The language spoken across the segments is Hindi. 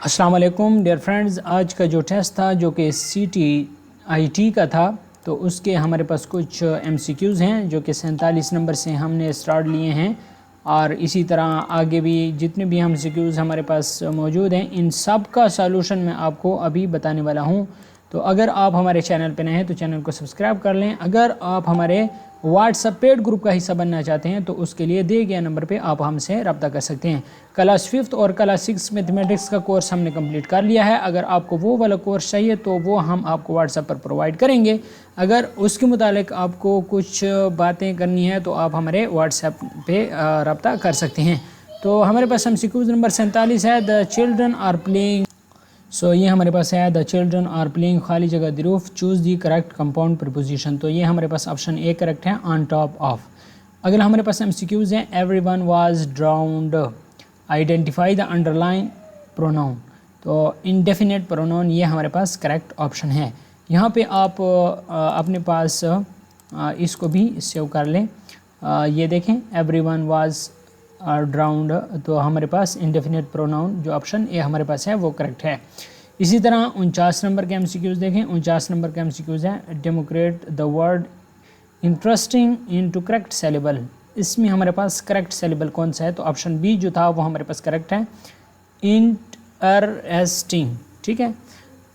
अस्सलाम वालेकुम डियर फ्रेंड्स, आज का जो टेस्ट था जो कि CTIT का था, तो उसके हमारे पास कुछ MCQs हैं जो कि 47 नंबर से हमने स्टार्ट लिए हैं और इसी तरह आगे भी जितने भी MCQs हमारे पास मौजूद हैं इन सब का सॉल्यूशन मैं आपको अभी बताने वाला हूं। तो अगर आप हमारे चैनल पर नए हैं तो चैनल को सब्सक्राइब कर लें। अगर आप हमारे व्हाट्सएप पेड ग्रुप का हिस्सा बनना चाहते हैं तो उसके लिए दिए गए नंबर पे आप हमसे रब्ता कर सकते हैं। क्लास 5th और क्लास 6 मैथमेटिक्स का कोर्स हमने कंप्लीट कर लिया है। अगर आपको वो वाला कोर्स चाहिए तो वो हम आपको व्हाट्सएप पर प्रोवाइड करेंगे। अगर उसके मुतालिक आपको कुछ बातें करनी है तो आप हमारे व्हाट्सएप पे रब्ता कर सकते हैं। तो हमारे पास MCQ नंबर 47 है, द चिल्ड्रन आर प्लेइंग। ये हमारे पास है द चिल्ड्रन आर प्लेइंग, खाली जगह the roof, choose the correct compound preposition. तो ये हमारे पास ऑप्शन ए करेक्ट है, ऑन टॉप ऑफ। अगर हमारे पास MCQs हैं, everyone was drowned, identify the underline pronoun. तो इंडेफिनेट प्रोनाउन ये हमारे पास करेक्ट ऑप्शन है। यहाँ पे आप अपने पास इसको भी सेव कर लें। ये देखें एवरीवन वाज ड्राउंड, तो हमारे पास इंडेफिनेट प्रोनाउन जो ऑप्शन ए हमारे पास है वो करेक्ट है। इसी तरह 49 नंबर के MCQs देखें। 49 नंबर के MCQs है, Democrat the word interesting into correct saleable. इसमें हमारे पास करेक्ट सेलेबल कौन सा है, तो ऑप्शन बी जो था वो हमारे पास करेक्ट है, इंटरेस्टिंग। ठीक है।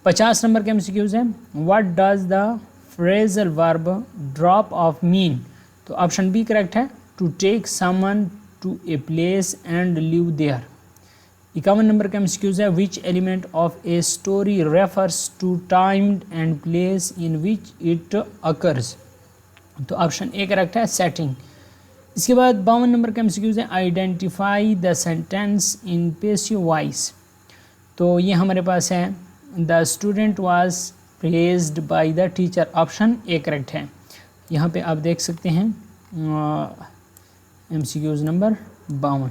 50 नंबर के MCQs है, what does the phrasal verb drop off mean. तो ऑप्शन बी करेक्ट है, to take someone to a place and leave there. 51 number का MCQs है, which element of a story refers to time and place in which it occurs. तो ऑप्शन ए करेक्ट है, सेटिंग। इसके बाद 52 नंबर का MCQs है, identify the sentence in passive voice. तो ये हमारे पास है, the student was praised by the teacher. Option A correct है। यहाँ पे आप देख सकते हैं MCQs नंबर 52।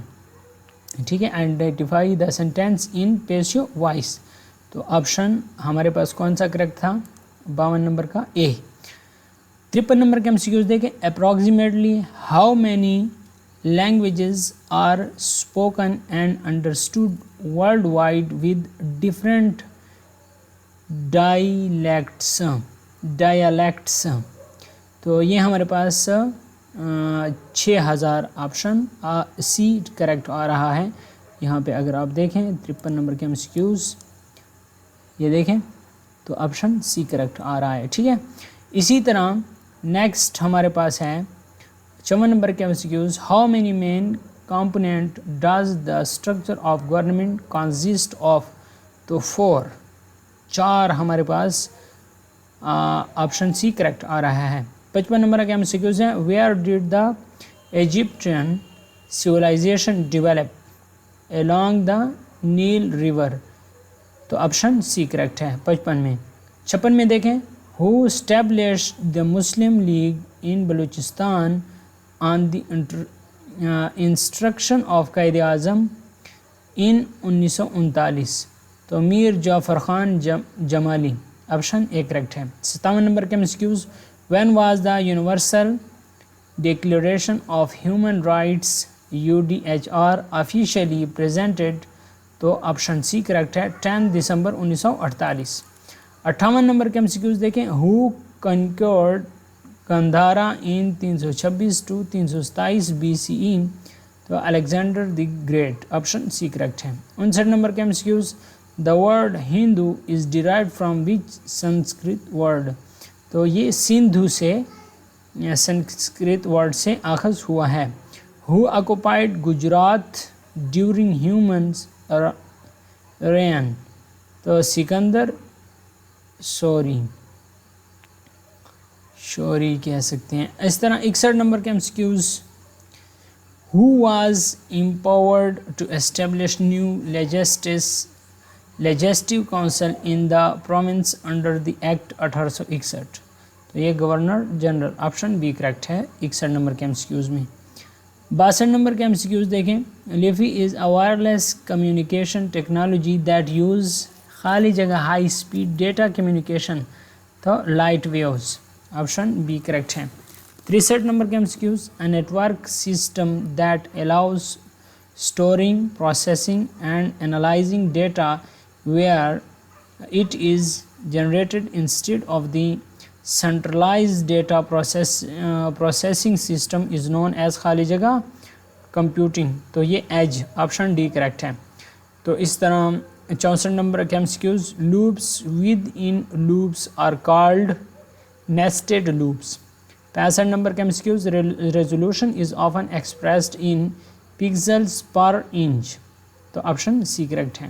ठीक है, identify the sentence in passive voice. तो ऑप्शन हमारे पास कौन सा करेक्ट था, 52 नंबर का ए। 53 नंबर के MCQs देखें, approximately how many languages are spoken and understood world wide with different dialects. तो ये हमारे पास 6000 ऑप्शन सी करेक्ट आ रहा है। यहाँ पे अगर आप देखें 53 नंबर के MCQs ये देखें तो ऑप्शन सी करेक्ट आ रहा है। ठीक है। इसी तरह नेक्स्ट हमारे पास है 54 नंबर के MCQs, how many main component does the structure of government consist of. तो 4 हमारे पास ऑप्शन सी करेक्ट आ रहा है। 55 नंबर का MCQs है, where did the Egyptian civilization develop along the Nile river. तो ऑप्शन सी करेक्ट है 55 में। 56 में देखें, who established the Muslim League in Balochistan on the instruction of Quaid Azam in 1939। तो Mir Jafar Khan Jamali. Option A correct है। 57 नंबर के MCQs, when was the Universal Declaration of Human Rights UDHR officially presented। तो ऑप्शन सी करेक्ट है, 10 दिसंबर 1948। 58 नंबर के MCQs देखें, who conquered Gandhara in 326 to 327 BCE। तो Alexander the Great. Option C correct है। 59 नंबर के MCQs, the word Hindu is derived from which Sanskrit word. तो ये सिंधु से संस्कृत वर्ड से आखज हुआ है। Who occupied Gujarat during humans rain. तो सिकंदर शौरी कह सकते हैं। इस तरह 61 नंबर के MCQs, who was empowered to establish new legislative council in the province under the act 1861। तो ये governor general. Option B correct है 61 नंबर के MCQs में। 62 नंबर के MCQs देखें, Li-Fi is a wireless communication technology that use खाली जगह हाई स्पीड डेटा कम्युनिकेशन। तो light waves. Option B correct है। 63 नंबर के MCQs, a network system that allows storing, processing and analyzing data where it is generated instead of the centralized data processing system is known as खाली जगह कंप्यूटिंग। तो ये एज ऑप्शन डी करेक्ट है। तो इस तरह 64 नंबर के MCQs, loops within loops are called nested loops. 65 number के MCQs, resolution is often expressed in pixels per inch. तो ऑप्शन सी करेक्ट है।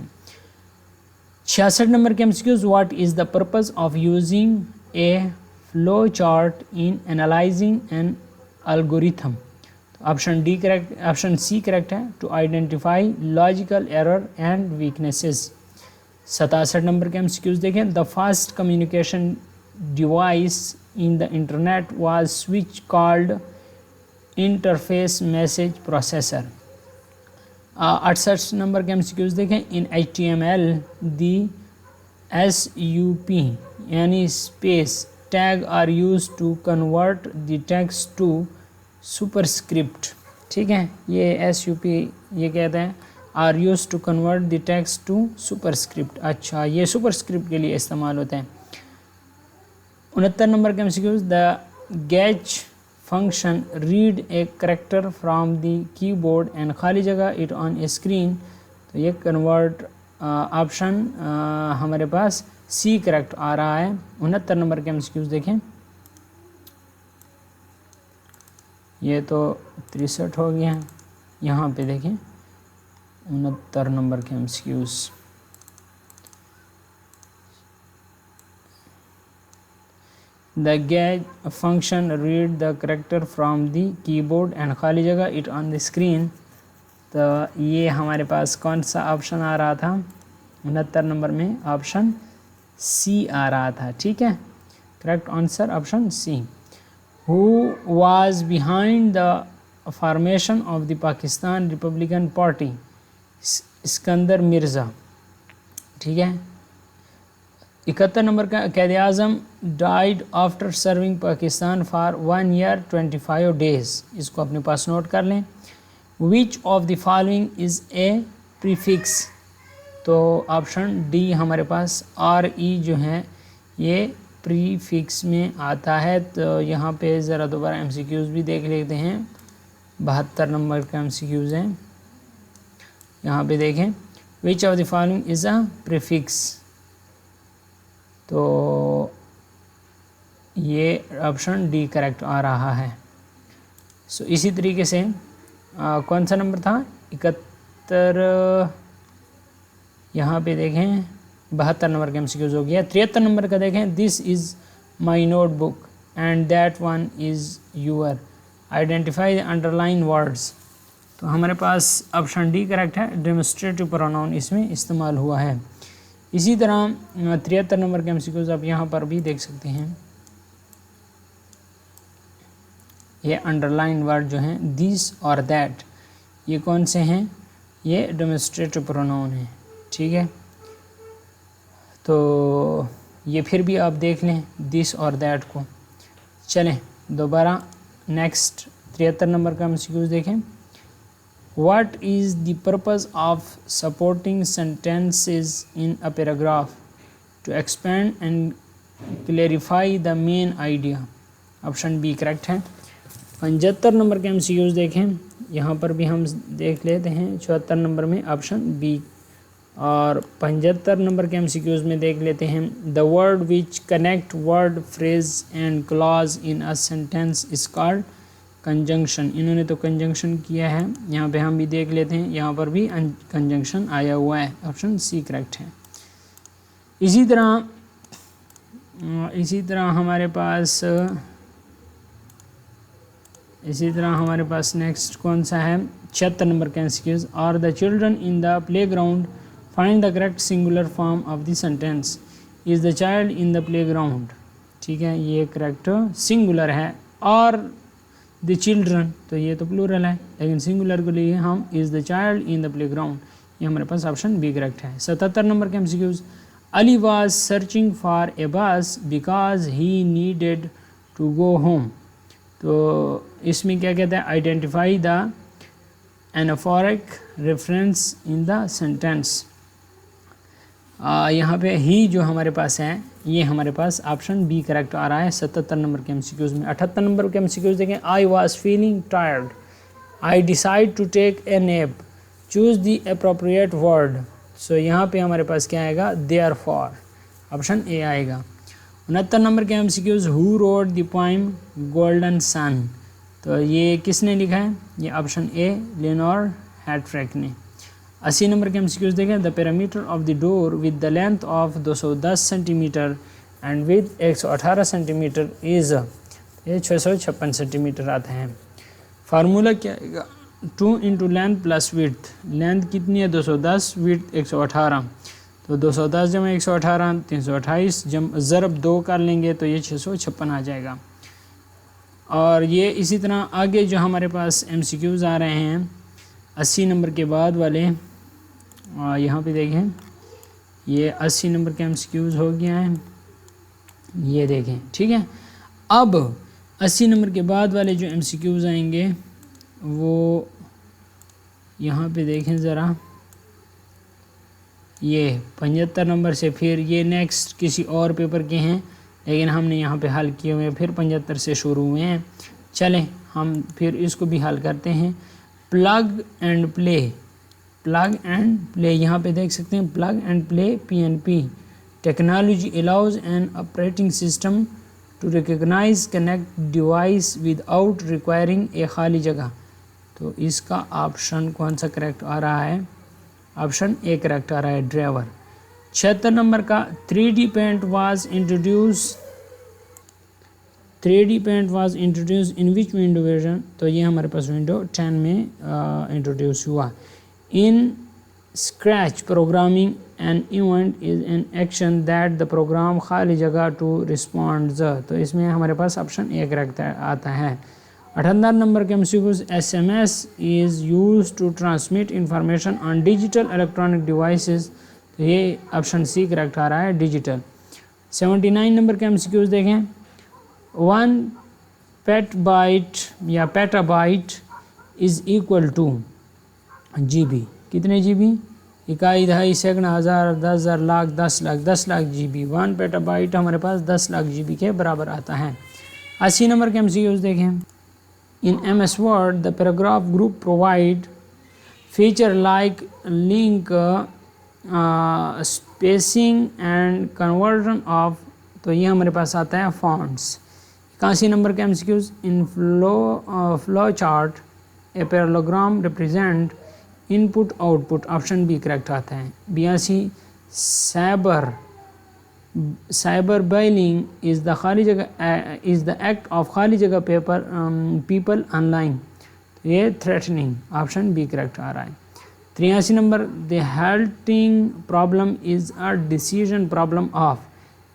66 नंबर के MCQs, what is the purpose of using a flow chart in analysing an algorithm. Option D correct, option C correct है, to identify logical error and weaknesses. 67 number के एमसीक्यूज देखें, the fast communication device in the internet was switch called interface message processor. 68 number के एमसीक्यूज देखें, इन HTML दी SUP यानी space tag are use to convert the text to superscript. ठीक है, ये SUP ये कहते हैं are use to convert the text to superscript. अच्छा, ये सुपरस्क्रिप्ट के लिए इस्तेमाल होते हैं। 69 नंबर के MCQs, the gauge function read a character from the keyboard and खाली जगह इट ऑन ए स्क्रीन। तो ये कन्वर्ट ऑप्शन हमारे पास सी करेक्ट आ रहा है। 69 नंबर के एमसीक्यूज देखें, ये तो 63 हो गया है। यहाँ पे देखें 69 नंबर के MCQs, the gauge function read the character from the keyboard and खाली जगह इट ऑन द स्क्रीन। तो ये हमारे पास कौन सा ऑप्शन आ रहा था 69 नंबर में? ऑप्शन सी आ रहा था। ठीक है, correct answer option C. Who was behind the formation of the Pakistan Republican Party? Iskander Mirza. ठीक है। 71 नंबर का, Quaid Azam died after serving Pakistan for 1 year 25 days। इसको अपने पास नोट कर लें। Which of the following is a prefix. तो ऑप्शन डी हमारे पास RE जो है ये प्रीफिक्स में आता है। तो यहाँ पे ज़रा दोबारा एमसीक्यूज़ भी देख लेते हैं। 72 नंबर का एमसीक्यूज़ है, यहाँ पे देखें, which of the following is a prefix. तो ये ऑप्शन डी करेक्ट आ रहा है। सो इसी तरीके से कौन सा नंबर था? 71, यहाँ पे देखें 72 नंबर का एमसीक्यूज हो गया। 73 नंबर का देखें, this is my note book and that one is your, identify the underline words. तो हमारे पास ऑप्शन डी करेक्ट है, डेमोस्ट्रेटिव प्रोनाउन इसमें इस्तेमाल हुआ है। इसी तरह 73 नंबर के एमसीक्यूज आप यहाँ पर भी देख सकते हैं। ये अंडरलाइन वर्ड जो हैं दिस और दैट, ये कौन से हैं? ये डेमोस्ट्रेटिव प्रोनाउन है। ठीक है, तो ये फिर भी आप देख लें दिस और दैट को। चलें दोबारा नेक्स्ट 73 नंबर का एमसीक्यूज देखें। What is the purpose of supporting sentences in a paragraph to expand and clarify the main idea. Option B correct है। 75 नंबर के एमसीक्यूज देखें, यहाँ पर भी हम देख लेते हैं 74 नंबर में ऑप्शन बी। और 75 नंबर के एमसीक्यूज में देख लेते हैं, the word which connect word phrase and clause in a sentence is called conjunction. इन्होंने तो कंजंक्शन किया है, यहाँ पे हम भी देख लेते हैं, यहाँ पर भी कंजंक्शन आया हुआ है। ऑप्शन सी करेक्ट है। इसी तरह हमारे पास नेक्स्ट कौन सा है? 76 नंबर का MCQs, are the children in the play ground, find the correct singular form of the sentence, is the child in the play ground. ठीक है, ये करेक्ट सिंगुलर है। और द चिल्ड्रन, तो ये तो प्लूरल है, लेकिन सिंगुलर के लिए हम is the child in the play ground, ये हमारे पास ऑप्शन बी करेक्ट है। 77 नंबर के MCQs, Ali was searching for a bus because he needed to go home. तो इसमें क्या कहता है? Identify the anaphoric reference in the sentence. यहाँ पे ही जो हमारे पास है ये हमारे पास ऑप्शन बी करेक्ट आ रहा है 77 नंबर के एमसीक्यूज़ में। 78 नंबर के एमसीक्यूज़ देखें। I was feeling tired, I decide to take a nap, choose the appropriate word. So यहाँ पे हमारे पास क्या आएगा, देयर फॉर, ऑप्शन ए आएगा। 69 नंबर के MCQs. Who wrote the poem golden sun, तो ये किसने लिखा है, ये ऑप्शन ए लियोनार्ड हैट्रेक ने। 80 नंबर के एमसीक्यूज़ देखें। The parameter of the door with the length of 210 centimetre and with 118 centimetre is, ये 656 सेंटीमीटर आता है। फार्मूला क्या आएगा, 2 into length plus width. Length कितनी है 210, विड्थ 118, तो 210 जमा 118 328, जम ज़रब 2 कर लेंगे तो ये 656 आ जाएगा। और ये इसी तरह आगे जो हमारे पास एमसीक्यूज़ आ रहे हैं 80 नंबर के बाद वाले, यहाँ पे देखें, ये 80 नंबर के एमसीक्यूज़ हो गया है, ये देखें, ठीक है। अब 80 नंबर के बाद वाले जो एमसीक्यूज़ आएंगे वो यहाँ पे देखें ज़रा, ये 75 नंबर से फिर ये नेक्स्ट किसी और पेपर के हैं, लेकिन हमने यहाँ पे हल किए हुए हैं, फिर 75 से शुरू हुए हैं। चलें हम फिर इसको भी हल करते हैं। Plug and play, plug and play, यहाँ पे देख सकते हैं plug and play PNP technology allows an operating system to recognise connect device without requiring a खाली जगह। तो इसका ऑप्शन कौन सा करेक्ट आ रहा है, ऑप्शन ए करेक्ट आ रहा है, ड्राइवर। 76 नंबर का 3D paint was introduce, 3D paint was introduce in which window version, तो ये हमारे पास विंडो 10 में इंट्रोड्यूस हुआ। In Scratch programming an event is an action that the program खाली जगह टू रिस्पॉन्ड, तो इसमें हमारे पास ऑप्शन ए करेक्ट आता है। 78 नंबर के MCQs. SMS is use to transmit information on digital electronic devices, तो ये ऑप्शन सी करेक्ट आ रहा है, डिजिटल। 79 नंबर के एमसीक्यूज़ देखें। 1 पेटाबाइट या petabyte is equal to GB, कितने GB, इकाई, दहाई, सैकड़ा, हज़ार, 10,000, लाख, 10 लाख, 10 लाख GB। 1 पेटाबाइट हमारे पास 10 लाख GB के बराबर आता है। 80 नंबर के एमसीक्यूज़ देखें। In MS Word, the paragraph group provide feature like link, spacing and conversion of, तो ये हमारे पास आता है fonts। 81 नंबर के MCQs। In flow chart a parallelogram represent input output, option B correct आता है। 82 साइबर बाइलिंग इज़ द खाली जगह इज़ द एक्ट ऑफ खाली जगह पेपर पीपल ऑनलाइन, तो ये थ्रेटनिंग, ऑप्शन बी करेक्ट आ रहा है। 83 number. The halting problem is a decision problem of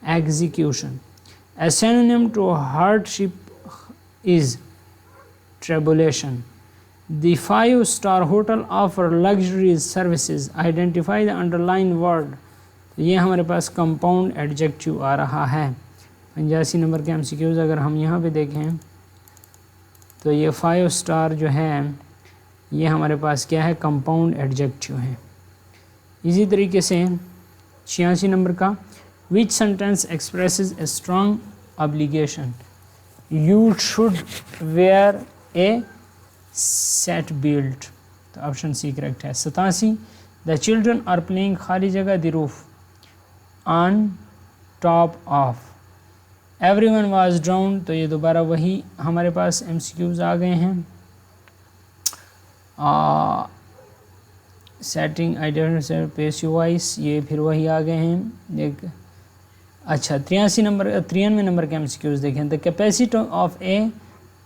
execution. A synonym to hardship is tribulation. The 5-star hotel offer luxuries services, identify the underline word, तो ये हमारे पास कंपाउंड एडजेक्टिव आ रहा है। 85 नंबर के एमसीक्यूज़ अगर हम यहाँ पे देखें तो ये 5 स्टार जो है ये हमारे पास क्या है, कंपाउंड एडजेक्टिव है। इसी तरीके से 86 नंबर का। Which sentence expresses a strong obligation, you should wear a seat belt, तो ऑप्शन सी करेक्ट है। 87 द चिल्ड्रन आर प्लेइंग, खाली जगह the roof on top of, everyone was drowned, तो ये दोबारा वही हमारे पास एमसीक्यूज़ आ गए हैं। सेटिंग आइडेंटिफायर पेसिव वॉइस, ये फिर वही आ गए हैं। एक अच्छा 93 नंबर के एमसीक्यूज़ देखें। The capacity of a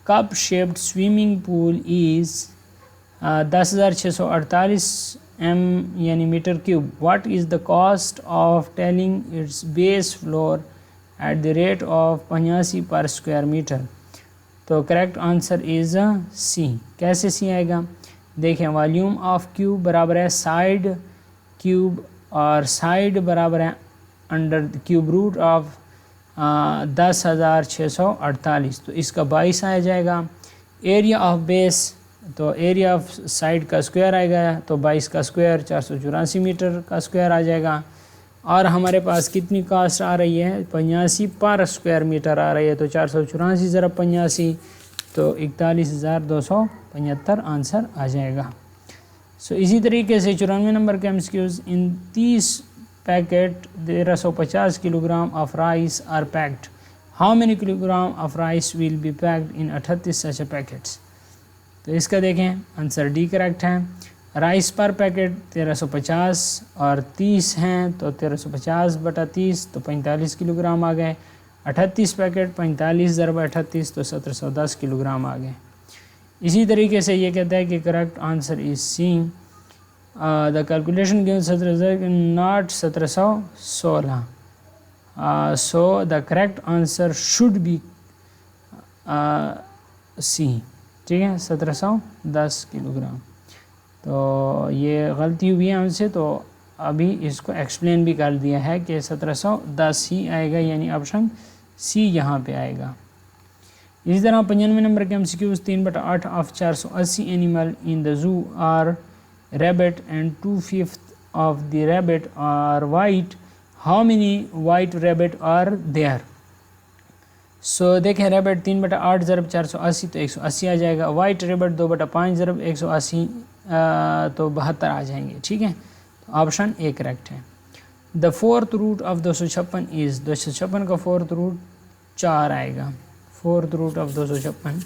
cup shaped swimming pool is 10,648 यानी meter cube. What is the cost of telling its base floor at the rate of 85 per square meter, तो करेक्ट आंसर इज़ सी। कैसे सी आएगा, देखें वॉल्यूम ऑफ क्यूब बराबर है साइड क्यूब और साइड बराबर है अंडर क्यूब रूट ऑफ 10,648, तो इसका 22 आ जाएगा। एरिया ऑफ बेस, तो एरिया ऑफ साइड का स्क्वायर आएगा, तो 22 का स्क्वायर 484 मीटर का स्क्वायर आ जाएगा। और हमारे पास कितनी कास्ट आ रही है 85 पर स्क्वायर मीटर आ रही है। तो 484 ज़रब 85 तो 41,275 आंसर आ जाएगा। सो इसी तरीके से 94 नंबर के MCQs, in 30 packet 1350 kilogram of rice are packed, how many kilogram of rice will be packed in 38 such packets. तो इसका देखें आंसर डी करेक्ट है। राइस पर पैकेट 1350 और 30 हैं तो 1350 बटा 30 तो 45 किलोग्राम आ गए। 38 पैकेट 45 ज़रब 38 तो 1710 किलोग्राम आ गए। इसी तरीके से ये कहता है कि correct answer is C, the calculation given 1716। So the correct answer should be C, ठीक है 1710 किलोग्राम। तो ये गलती हुई है हमसे, तो अभी इसको एक्सप्लेन भी कर दिया है कि 1710 ही आएगा, यानी ऑप्शन सी यहाँ पे आएगा। इसी तरह 95 नंबर के MCQs, 3/8 of 480 animal in the zoo are rabbit and 2/5 of the rabbit are white, how many white rabbit are there. So देखें रैबिट 3/8 ज़रब 480 तो 180 आ जाएगा। वाइट रैबिट 2/5 ज़रब 180 तो 72 आ जाएंगे, ठीक है। तो ऑप्शन ए करेक्ट है। The fourth root of 256 is, 256 का फोर्थ रूट 4 आएगा, fourth root of 256।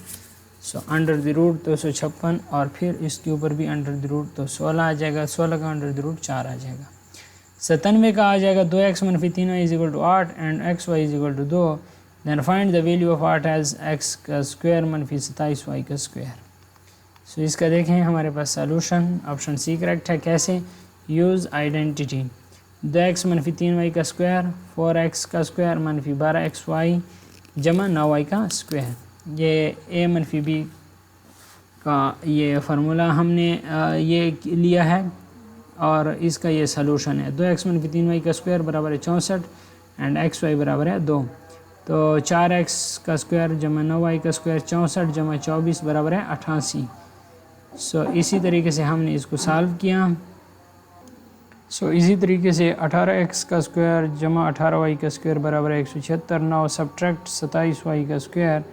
So under the root 256 और फिर इसके ऊपर भी अंडर द रूट तो 16 आ जाएगा, 16 का अंडर द रूट 4 आ जाएगा। 97 का आ जाएगा 2x - 3y = 8 and xy = 2, then find the value of 8 as x का स्क्वायर - 27y का स्क्वायर। सो इसका देखें हमारे पास सॉल्यूशन ऑप्शन सी करेक्ट है। कैसे? यूज़ आइडेंटिटी, 2x - 3y का स्क्वायर 4x का स्क्वायर - 12xy जमा 9y का स्क्वायर। ये a - b का ये फार्मूला हमने ये लिया है और इसका ये सॉल्यूशन है। 2x - 3y का स्क्वायर बराबर है 64 एंड xy बराबर है 2, तो 4x का स्क्वायर जमा 9y का स्क्वायर 64 जमा 24 बराबर है 88। सो इसी तरीके से हमने इसको सॉल्व किया। सो इसी तरीके से 18x का स्क्वायर जमा 18y का स्क्वायर बराबर है 176, 9 सब्ट्रैक्ट 27y का स्क्वायर।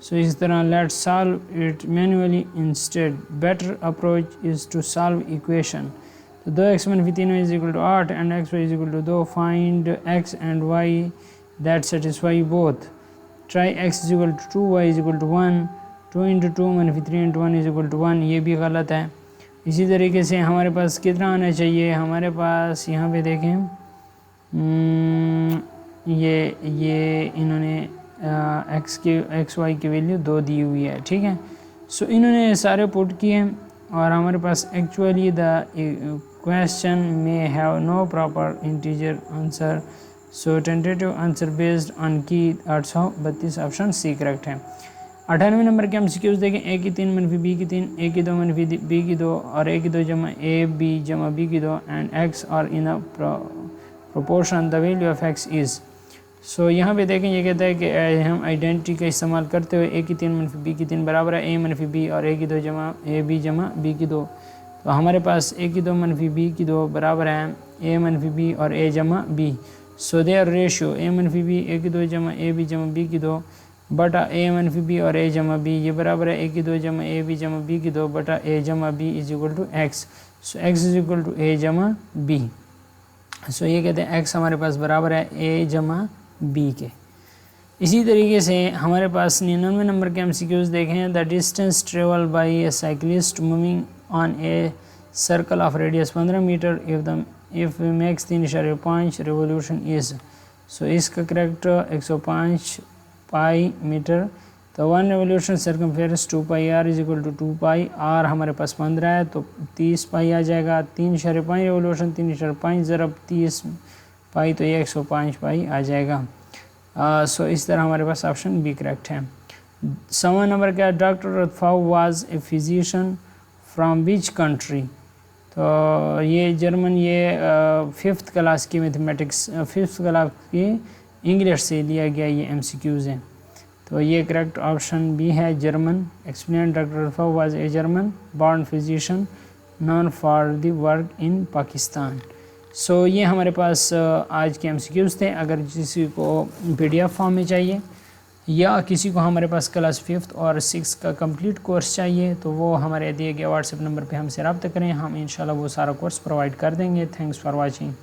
सो इस तरह let's solve it manually instead, better approach is to solve equation. तो 2x - 3y = 8 एंड xy = 2, फाइंड x and y that satisfy both. Try x = 2, y = 1, 2 × 2 - 3 × 1 = 1, ये भी गलत है। इसी तरीके से हमारे पास कितना आना चाहिए, हमारे पास यहाँ पे देखें ये इन्होंने एक्स वाई की वैल्यू 2 दी हुई है, ठीक है। सो इन्होंने सारे पुट किए और हमारे पास एक्चुअली द क्वेश्चन में have no proper integer answer, so tentative answer based on की 832 ऑप्शन सी करेक्ट है। 98 नंबर के एमसीक्यूज देखें, a की 3 - b की 3, a की 2 - b की 2 और a की 2 जमा a b जमा b की 2 एंड x और in a proportion the value of x is. So यहाँ पे देखें ये कहता है कि हम आइडेंटिटी का इस्तेमाल करते हुए a की 3 - b की 3 बराबर है a - b और a की 2 जमा a b जमा b की 2, तो हमारे पास a की 2 - b की 2 बराबर है a - b और a जमा b। So their ratio a - b a की 2 जमा a b जमा b की 2 बटा a - b और a जमा b, ये बराबर है a की 2 जमा a b जमा b की 2 बटा a जमा b = x। So x = a जमा b। सो ये कहते हैं x हमारे पास बराबर है a जमा b के। इसी तरीके से हमारे पास 99 नंबर के एमसीक्यूज देखें, the distance travel by a cyclist moving on a circle of radius 15 metre if makes 3.5 revolution is. So इसका करेक्ट 105 पाई मीटर, तो 1 revolution circumference 2 pi r = 2 pi r हमारे पास 15 है तो 30 पाई आ जाएगा। 3.5 रेवोल्यूशन 3.5 ज़रब 30 पाई तो ये 105 पाई आ जाएगा। सो इस तरह हमारे पास ऑप्शन बी करेक्ट है। 7 नंबर का, doctor Ruth Pfau was a physician from which country. तो ये जर्मन, ये 5th क्लास की मैथमेटिक्स 5th क्लास की इंग्लिश से लिया गया ये एमसीक्यूज़ हैं। तो ये करेक्ट ऑप्शन बी है German. Explain, doctor Ruth Pfau was a German born physician known for the work in Pakistan. So ये हमारे पास आज के MCQs थे। अगर किसी को PDF फॉर्म में चाहिए या किसी को हमारे पास क्लास 5th और 6th का कंप्लीट कोर्स चाहिए तो वो हमारे दिए गए व्हाट्सएप नंबर पे हमसे रब्ता करें, हम इंशाल्लाह वो सारा कोर्स प्रोवाइड कर देंगे। Thanks for watching.